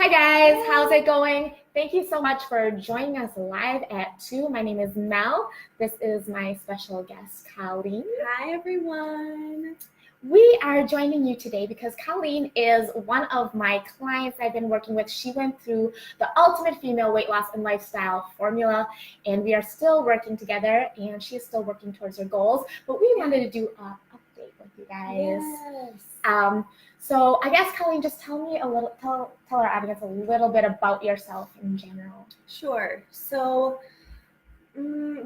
Hi guys, how's it going? Thank you so much for joining us live at 2. My name is Mel. This is my special guest, Colleen. Hi everyone. We are joining you today because Colleen is one of my clients I've been working with. She went through the Ultimate Female Weight Loss and Lifestyle Formula, and we are still working together, and she is still working towards her goals. But we wanted to do an update with you guys. Yes. So I guess, Colleen, just tell our audience a little bit about yourself in general. Sure. So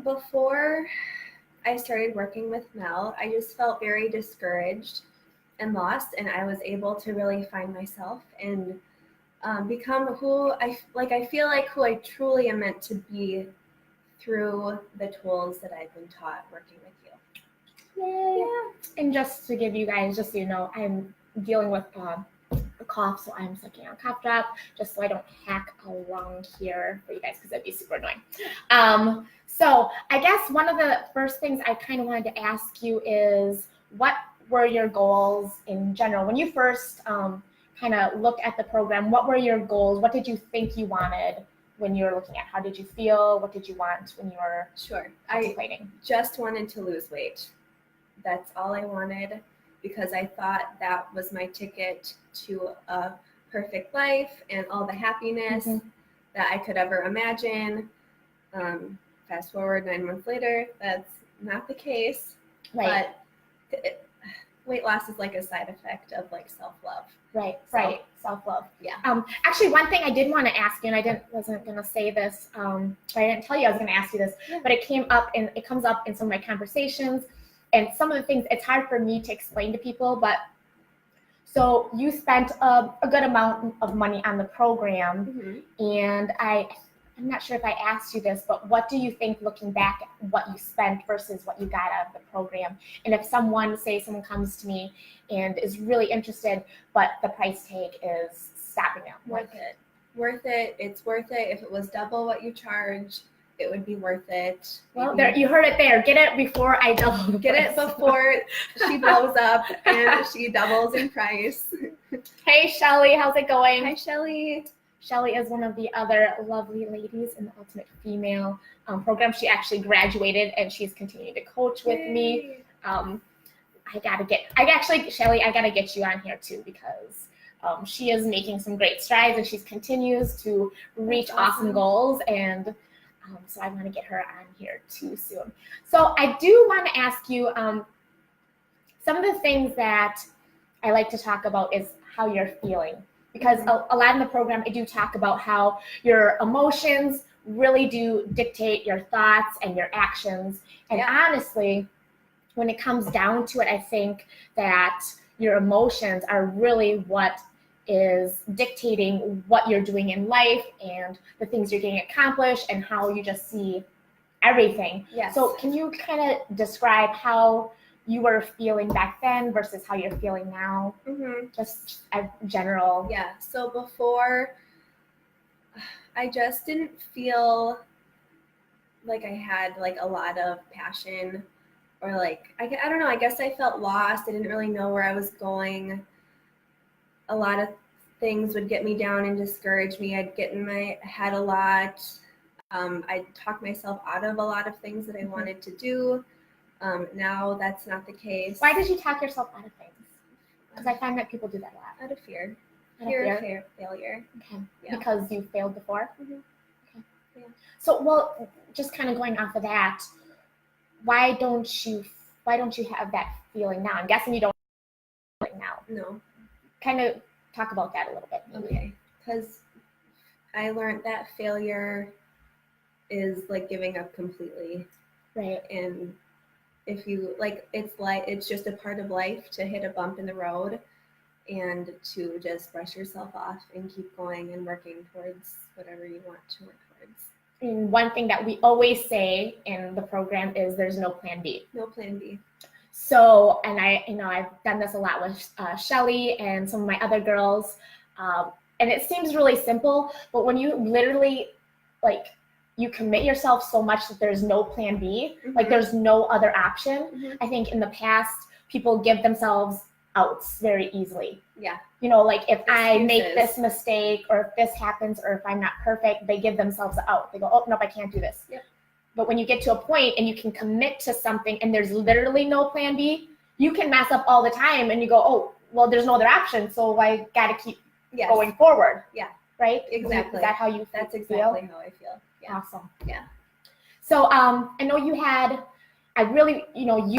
before I started working with Mel, I just felt very discouraged and lost, and I was able to really find myself and become who I feel like who I truly am meant to be through the tools that I've been taught working with you. Yay. Yeah. And just to give you guys, just so you know, I'm dealing with a cough, so I'm sucking on a cough drop just so I don't hack around here for you guys because that'd be super annoying. So I guess one of the first things I kind of wanted to ask you is, what were your goals in general? When you first kind of looked at the program, what were your goals? What did you think you wanted when you were looking at? How did you feel? What did you want when you were contemplating? I just wanted to lose weight. That's all I wanted, because I thought that was my ticket to a perfect life and all the happiness that I could ever imagine. Fast forward 9 months later, that's not the case. Right. But weight loss is like a side effect of like self-love. Right. Self-love. Yeah. Actually, one thing I did want to ask you, and I wasn't going to say this, I didn't tell you I was going to ask you this, but it comes up in some of my conversations. And some of the things, it's hard for me to explain to people, but so you spent a good amount of money on the program, and I'm not sure if I asked you this, but what do you think, looking back, at what you spent versus what you got out of the program? And if someone comes to me and is really interested, but the price tag is stopping them. Worth it. It's worth it. If it was double what you charge, it would be worth it. Well, there, you heard it there. Get it before I double the Get price. it before she blows up and she doubles in price. Hey, Shelly, how's it going? Hi, Shelly. Shelly is one of the other lovely ladies in the Ultimate Female program. She actually graduated, and she's continuing to coach with me. Shelly, I gotta get you on here too, because she is making some great strides, and she continues to reach awesome goals, and so I want to get her on here too soon. So I do want to ask you, some of the things that I like to talk about is how you're feeling. Because a lot in the program, I do talk about how your emotions really do dictate your thoughts and your actions. And honestly, when it comes down to it, I think that your emotions are really what is dictating what you're doing in life and the things you're getting accomplished and how you just see everything. Yes. So can you kind of describe how you were feeling back then versus how you're feeling now? Just a general. Yeah. So before, I just didn't feel like I had like a lot of passion, or like, I don't know, I guess I felt lost. I didn't really know where I was going. A lot of things would get me down and discourage me. I'd get in my head a lot. I'd talk myself out of a lot of things that I wanted to do. Now that's not the case. Why did you talk yourself out of things? Because I find that people do that a lot. Out of fear. Fear of failure. Okay. Yeah. Because you failed before? Okay. Yeah. So, well, just kind of going off of that, why don't you have that feeling now? I'm guessing you don't have it now. No. Kind of talk about that a little bit. Maybe. Okay. Because I learned that failure is like giving up completely. Right. And if you it's just a part of life to hit a bump in the road and to just brush yourself off and keep going and working towards whatever you want to work towards. And one thing that we always say in the program is there's no plan B. No plan B. So, and I've done this a lot with Shelly and some of my other girls, and it seems really simple, but when you literally you commit yourself so much that there's no plan B, like there's no other option. I think in the past, people give themselves outs very easily. Yeah. You know, like if I make Excuses. this mistake or if this happens or if I'm not perfect, they give themselves an out. They go, oh, nope, I can't do this. Yep. But when you get to a point and you can commit to something and there's literally no plan B, you can mess up all the time and you go, oh, well, there's no other option, so I got to keep Yes. going forward. Yeah. Right? Exactly. Is that how you feel? That's exactly how I feel. Yeah. Awesome. Yeah. So I know you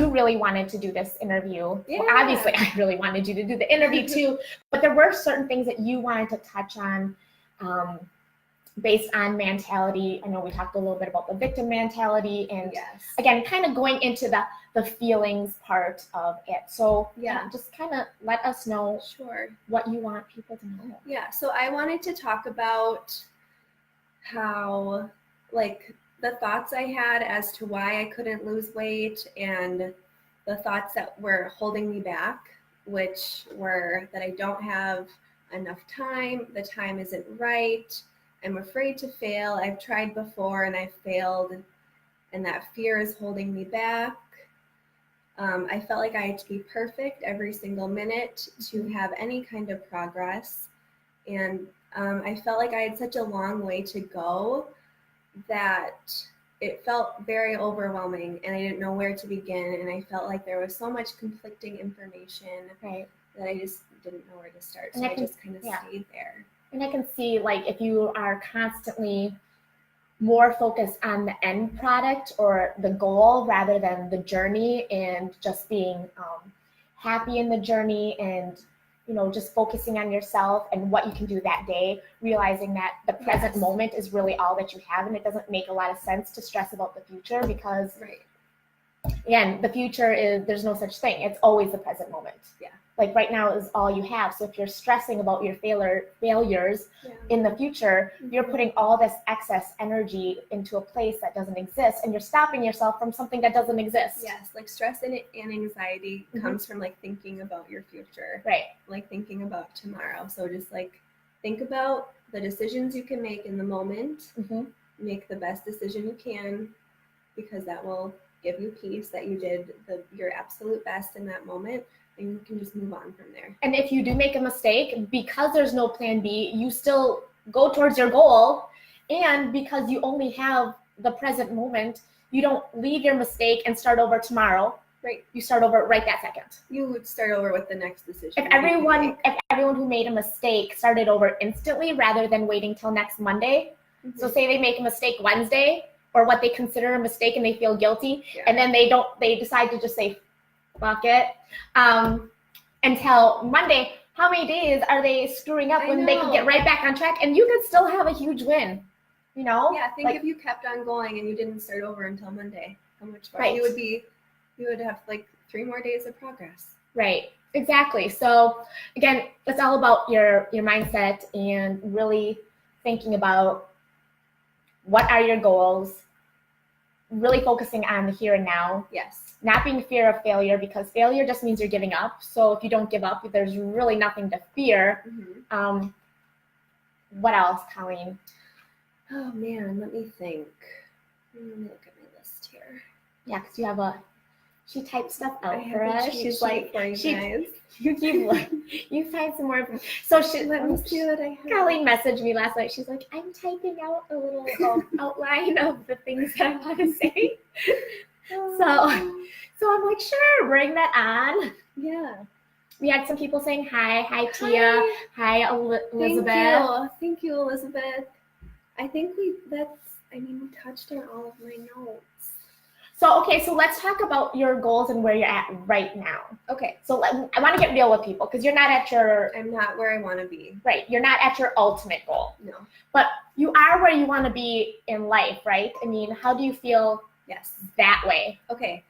really wanted to do this interview. Yeah. Well, obviously, I really wanted you to do the interview too, but there were certain things that you wanted to touch on based on mentality. I know we talked a little bit about the victim mentality and Yes. again, kind of going into the feelings part of it. So just kind of let us know what you want people to know. Yeah, so I wanted to talk about how, like, the thoughts I had as to why I couldn't lose weight and the thoughts that were holding me back, which were that I don't have enough time, the time isn't right, I'm afraid to fail, I've tried before and I've failed, and that fear is holding me back. I felt like I had to be perfect every single minute to have any kind of progress. And I felt like I had such a long way to go that it felt very overwhelming and I didn't know where to begin. And I felt like there was so much conflicting information that I just didn't know where to start. So I just kind of stayed there. And I can see, like, if you are constantly more focused on the end product or the goal rather than the journey and just being happy in the journey and, you know, just focusing on yourself and what you can do that day, realizing that the present moment is really all that you have, and it doesn't make a lot of sense to stress about the future because, again, the future is, there's no such thing. It's always the present moment. Yeah. Like right now is all you have. So if you're stressing about your failures in the future, you're putting all this excess energy into a place that doesn't exist, and you're stopping yourself from something that doesn't exist. Yes, like stress and anxiety comes from like thinking about your future. Right. Like thinking about tomorrow. So just like think about the decisions you can make in the moment. Make the best decision you can, because that will give you peace that you did your absolute best in that moment. And you can just move on from there. And if you do make a mistake, because there's no plan B, you still go towards your goal. And because you only have the present moment, you don't leave your mistake and start over tomorrow. Right. You start over right that second. You would start over with the next decision. If everyone who made a mistake started over instantly rather than waiting till next Monday, so say they make a mistake Wednesday or what they consider a mistake and they feel guilty, and then they decide to just say, fuck it, until Monday, how many days are they screwing up when they can get right back on track and you could still have a huge win, you know? Yeah, think if you kept on going and you didn't start over until Monday, how much fun you would have like 3 more days of progress. Right, exactly. So again, it's all about your mindset and really thinking about what are your goals, really focusing on the here and now. Yes. Not being fear of failure, because failure just means you're giving up. So if you don't give up, there's really nothing to fear. What else, Colleen? Oh man, let me think. Let me look at my list here. Yeah, because she typed stuff out for us. She's like, you find some more. So let me see what I have. Colleen messaged me last night. She's like, I'm typing out a little outline of the things that I want to say. So I'm like, sure, bring that on. Yeah. We had some people saying hi. Hi, Tia. Hi, Elizabeth. Thank you, Elizabeth. I think we touched on all of my notes. So let's talk about your goals and where you're at right now. Okay. So I want to get real with people, because you're not at I'm not where I want to be. Right. You're not at your ultimate goal. No. But you are where you want to be in life, right? I mean, how do you feel that way? Okay.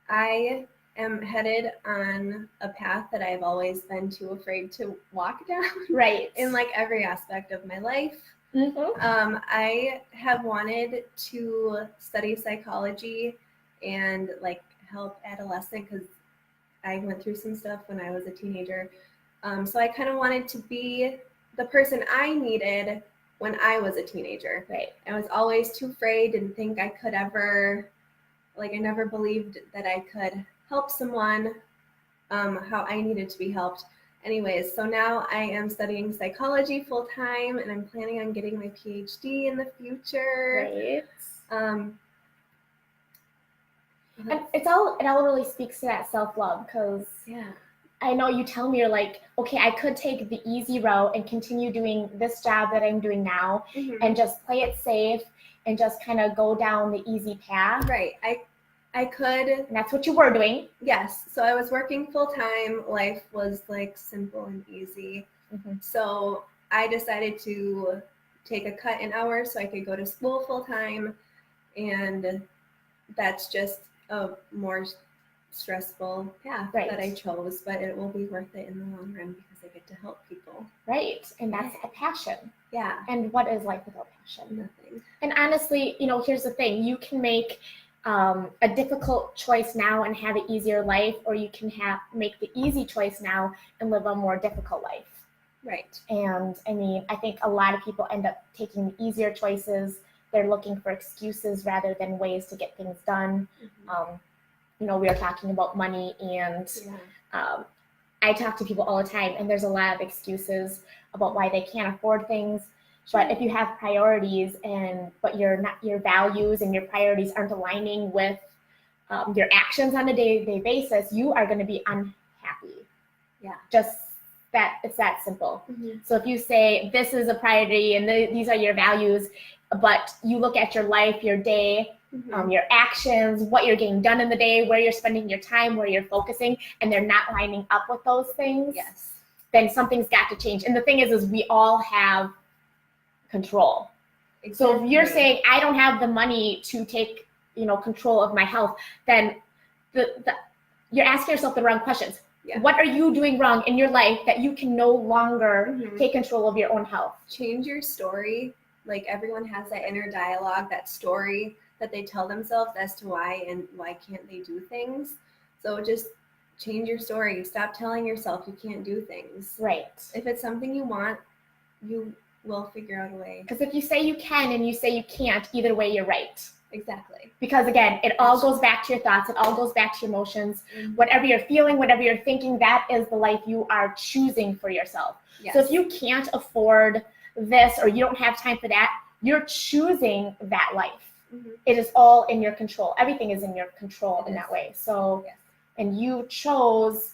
I am headed on a path that I've always been too afraid to walk down. Right. In like every aspect of my life. I have wanted to study psychology and like help adolescent, because I went through some stuff when I was a teenager. So I kind of wanted to be the person I needed when I was a teenager. Right. I was always too afraid, didn't think I could ever, I never believed that I could help someone how I needed to be helped. Anyways, so now I am studying psychology full time, and I'm planning on getting my PhD in the future. Right. Um, And it all really speaks to that self-love, because yeah. I know you tell me, you're like, okay, I could take the easy route and continue doing this job that I'm doing now and just play it safe and just kind of go down the easy path. Right. I could. And that's what you were doing. Yes. So I was working full time. Life was like simple and easy. So I decided to take a cut in hours so I could go to school full time. And that's just a more stressful path that I chose, but it will be worth it in the long run because I get to help people. Right. And that's a passion. Yeah. And what is life without passion? Nothing. And honestly, here's the thing. You can make a difficult choice now and have an easier life, or you can make the easy choice now and live a more difficult life. Right. And I mean, I think a lot of people end up taking the easier choices. They're looking for excuses rather than ways to get things done. We were talking about money, and I talk to people all the time, and there's a lot of excuses about why they can't afford things. But if you have priorities but your values and your priorities aren't aligning with your actions on a day-to-day basis, you are going to be unhappy. Yeah. Just that, it's that simple. So if you say this is a priority and these are your values, but you look at your life, your day, your actions, what you're getting done in the day, where you're spending your time, where you're focusing, and they're not lining up with those things, then something's got to change. And the thing is we all have control. So if you're saying I don't have the money to take control of my health, then you're asking yourself the wrong questions. What are you doing wrong in your life that you can no longer take control of your own health? Change your story. Like, everyone has that inner dialogue, that story that they tell themselves as to why and why can't they do things. So just change your story. Stop telling yourself you can't do things. Right. If it's something you want, you will figure out a way. Because if you say you can and you say you can't, either way you're right. Exactly. Because again, it all goes back to your thoughts. It all goes back to your emotions. Whatever you're feeling, whatever you're thinking, that is the life you are choosing for yourself. So if you can't afford this, or you don't have time for that, you're choosing that life. It is all in your control. Everything is in your control in that way. So, and you chose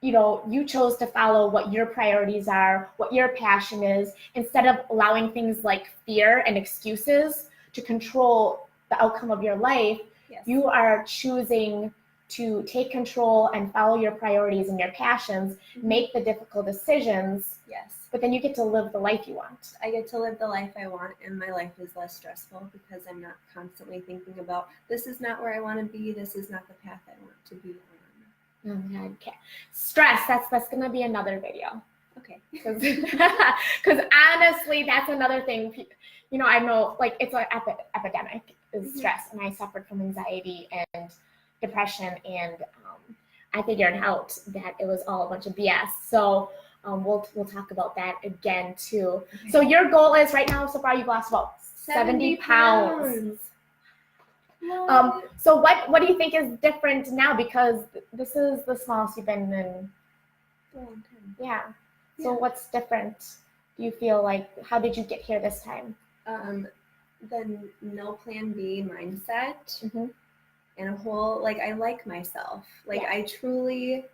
to follow what your priorities are, what your passion is, instead of allowing things like fear and excuses to control the outcome of your life. You are choosing to take control and follow your priorities and your passions, make the difficult decisions. But then you get to live the life you want. I get to live the life I want, and my life is less stressful because I'm not constantly thinking about, this is not where I want to be, this is not the path I want to be on. Oh my God, okay. Stress, that's going to be another video. Okay. Because honestly, that's another thing. I know, like, it's an epidemic is stress, and I suffered from anxiety and depression, and I figured out that it was all a bunch of BS. So we'll talk about that again too. Okay. So your goal is, right now so far you've lost about 70 pounds. So what do you think is different now? Because this is the smallest you've been in a long time. Yeah. So what's different? Do you feel like, how did you get here this time? The no plan B mindset, and a whole, like, I like myself. Like, I truly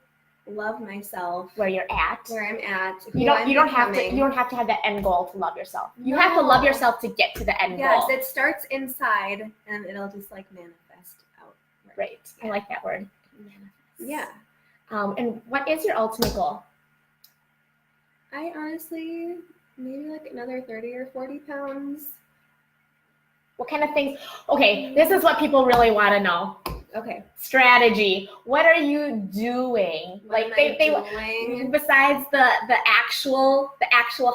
love myself where you're at, where I'm at. You don't have to have that end goal to love yourself. You have to love yourself to get to the end goal. Yes, it starts inside and it'll just like manifest out. Right. I like that word. Manifest. Yeah. And what is your ultimate goal? I honestly, maybe like another 30 or 40 pounds. What kind of things? Okay, this is what people really want to know. Okay. Strategy. What are you doing? Doing? Besides the actual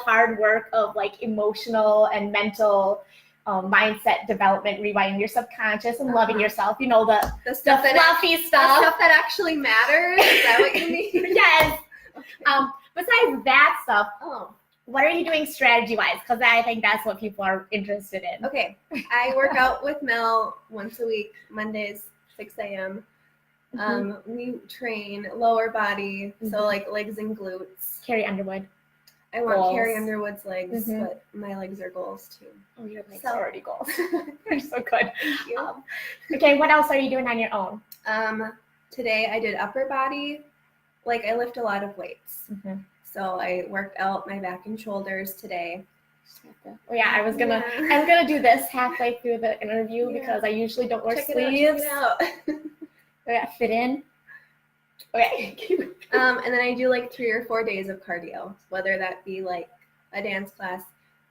hard work of like emotional and mental mindset development, rewiring your subconscious and loving yourself. The stuff the fluffy stuff. The stuff that actually matters. Is that what you mean? Yes. Okay. Besides that stuff. What are you doing strategy-wise? Because I think that's what people are interested in. Okay. I work out with Mel once a week, Mondays, 6 a.m. We train lower body, so like legs and glutes. Carrie Underwood. I want Goals. Carrie Underwood's legs, but my legs are goals too. Oh, your legs So- are already goals. They're so good. Thank you. Okay, what else are you doing on your own? Today I did upper body. Like I lift a lot of weights. So I worked out my back and shoulders today. Oh yeah, I'm gonna do this halfway through the interview because I usually don't wear Check sleeves. it out. I gotta fit in. Okay. And then I do like 3 or 4 days of cardio, whether that be like a dance class,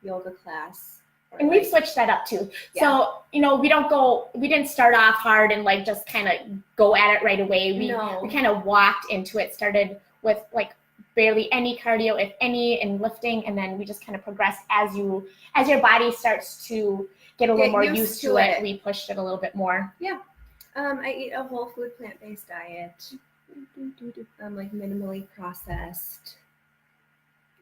yoga class. Or And we've switched that up too. Yeah. So, we didn't start off hard and like just kind of go at it right away. We kind of walked into it, started with like barely any cardio, if any, and lifting, and then we just kind of progressed as your body starts to get a little more used to it. We pushed it a little bit more. Yeah. I eat a whole food plant-based diet. Like minimally processed.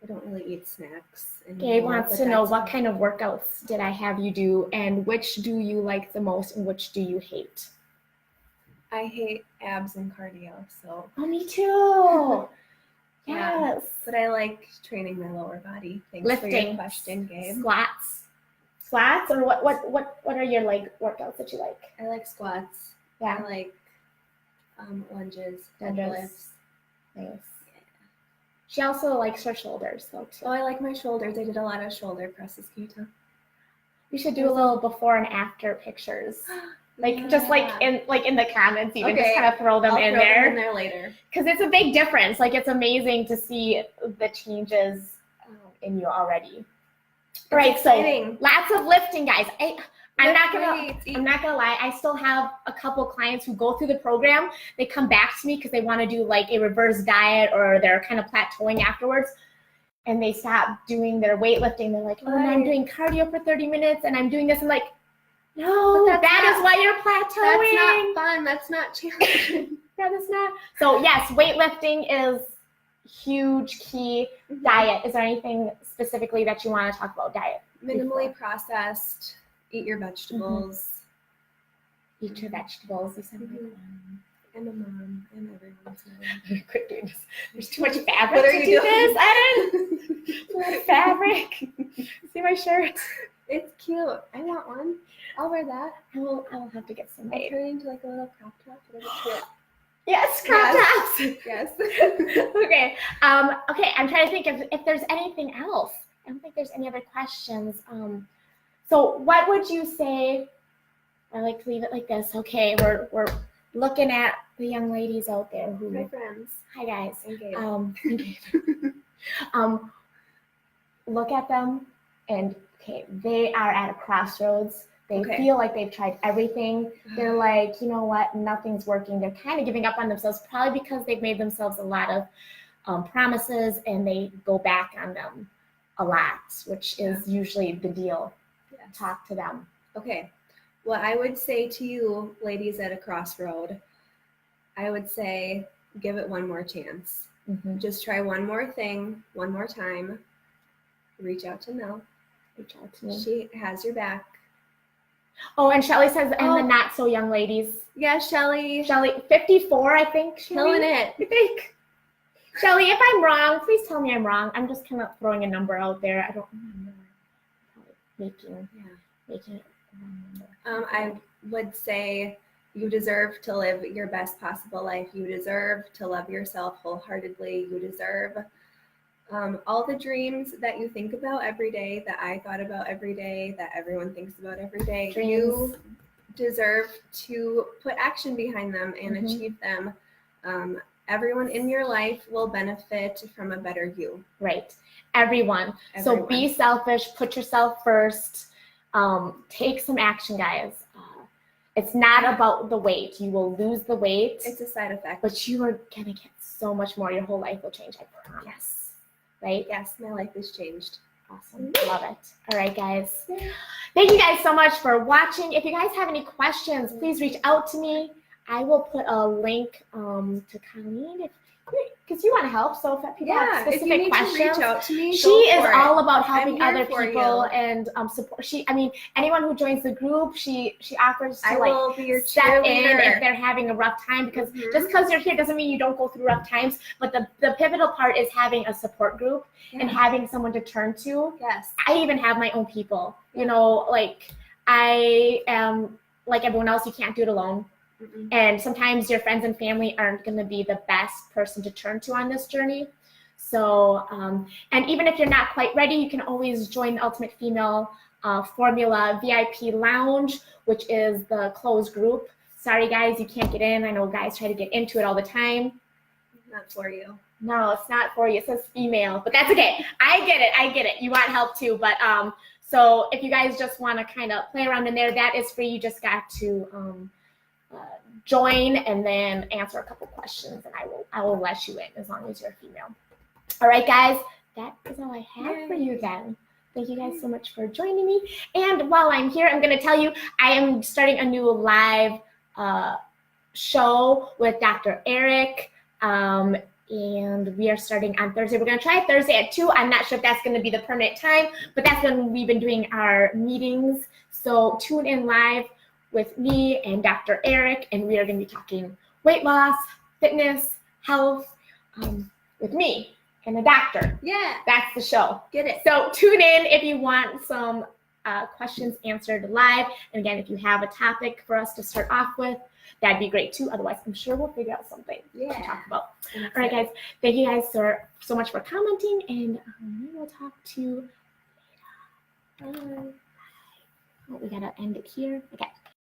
I don't really eat snacks anymore. Gabe wants to know what kind of workouts did I have you do, and which do you like the most, and which do you hate? I hate abs and cardio, so. Oh, me too. Yeah. Yes. But I like training my lower body. Thanks Lifting. for your question, Gabe. Squats, or what are your like workouts that you like? I like squats. Yeah. I like lunges, Lunges. deadlifts. Nice. She also likes her shoulders though too. Oh, I like my shoulders. I did a lot of shoulder presses. Can you tell? We should do a little before and after pictures. Just like in the comments, even just kind of throw them in there. Them in there later. Because it's a big difference. Like it's amazing to see the changes in you already. All right, so lots of lifting, guys. I'm not gonna lie. I still have a couple clients who go through the program. They come back to me because they want to do like a reverse diet, or they're kind of plateauing afterwards, and they stop doing their weightlifting. They're like, "Oh, and I'm doing cardio for 30 minutes, and I'm doing this." I'm like, "No, that is why you're plateauing. That's not fun. That's not challenging. That is not." So yes, weightlifting is huge key. Diet. Is there anything specifically that you want to talk about diet? Minimally processed. Eat your vegetables. Eat your vegetables. You said I'm a mom. I'm everyone's mom. Quit doing this. There's too much fabric. What are to you do doing? This. I didn't. Too much fabric. See my shirt? It's cute. I want one. I'll wear that. I will have to get some I'll made. turn it into like a little crop top. It'll be cute. Yes, crop tops. Yes. Okay. Okay. I'm trying to think if there's anything else. I don't think there's any other questions. So what would you say? I like to leave it like this. Okay, we're looking at the young ladies out there who. Hi, friends. Hi, guys. Okay. Look at them, and they are at a crossroads. They feel like they've tried everything. They're like, you know what? Nothing's working. They're kind of giving up on themselves, probably because they've made themselves a lot of promises, and they go back on them a lot, which is usually the deal. Talk to them. Okay. Well, I would say to you, ladies at a crossroad, I would say give it one more chance. Just try one more thing, one more time. Reach out to Mel. Reach out to me. She has your back. Oh, and Shelly says, and the not so young ladies. Yeah, Shelly, 54, I think. Killing it. I think. Shelly, if I'm wrong, please tell me I'm wrong. I'm just kind of throwing a number out there. I don't remember. Making it a wrong number. I would say you deserve to live your best possible life. You deserve to love yourself wholeheartedly. You deserve all the dreams that you think about every day, that I thought about every day, that everyone thinks about every day. Dreams. You deserve to put action behind them and achieve them. Everyone in your life will benefit from a better you. Right. Everyone. So be selfish, put yourself first, take some action, guys. It's not about the weight. You will lose the weight. It's a side effect. But you are going to get so much more. Your whole life will change, I promise. Yes. Right? Yes, my life has changed. Awesome. Love it. All right, guys. Thank you guys so much for watching. If you guys have any questions, please reach out to me. I will put a link to Colleen if because you want to help. So if people have Yeah, if specific you need questions, to reach out to me, she go is for all it. about helping I'm here other for people you. and support. I mean, anyone who joins the group, she offers to I like will be your step in if cheerleader. they're having a rough time, because Mhm. just because you're here doesn't mean you don't go through rough times. But the pivotal part is having a support group and having someone to turn to. Yes. I even have my own people. You know, like I am like everyone else. You can't do it alone. Mm-mm. And sometimes your friends and family aren't going to be the best person to turn to on this journey. So, and even if you're not quite ready, you can always join the Ultimate Female Formula VIP Lounge, which is the closed group. Sorry, guys, you can't get in. I know guys try to get into it all the time. Not for you. No, it's not for you. It says female, but that's okay. I get it. You want help too. But so if you guys just want to kind of play around in there, that is free. You just got to join and then answer a couple questions, and I will let you in as long as you're female. All right, guys, that is all I have for you then. Thank you guys so much for joining me. And while I'm here, I'm going to tell you I am starting a new live show with Dr. Eric, and we are starting on Thursday. We're going to try Thursday at 2. I'm not sure if that's going to be the permanent time, but that's when we've been doing our meetings. So tune in live with me and Dr. Eric, and we are going to be talking weight loss, fitness, health, with me and a doctor. Yeah. That's the show. Get it. So tune in if you want some questions answered live. And again, if you have a topic for us to start off with, that'd be great too. Otherwise, I'm sure we'll figure out something to talk about. All right, guys. Thank you guys so much for commenting, and we will talk to you later. Bye. Oh, we gotta end it here. Okay.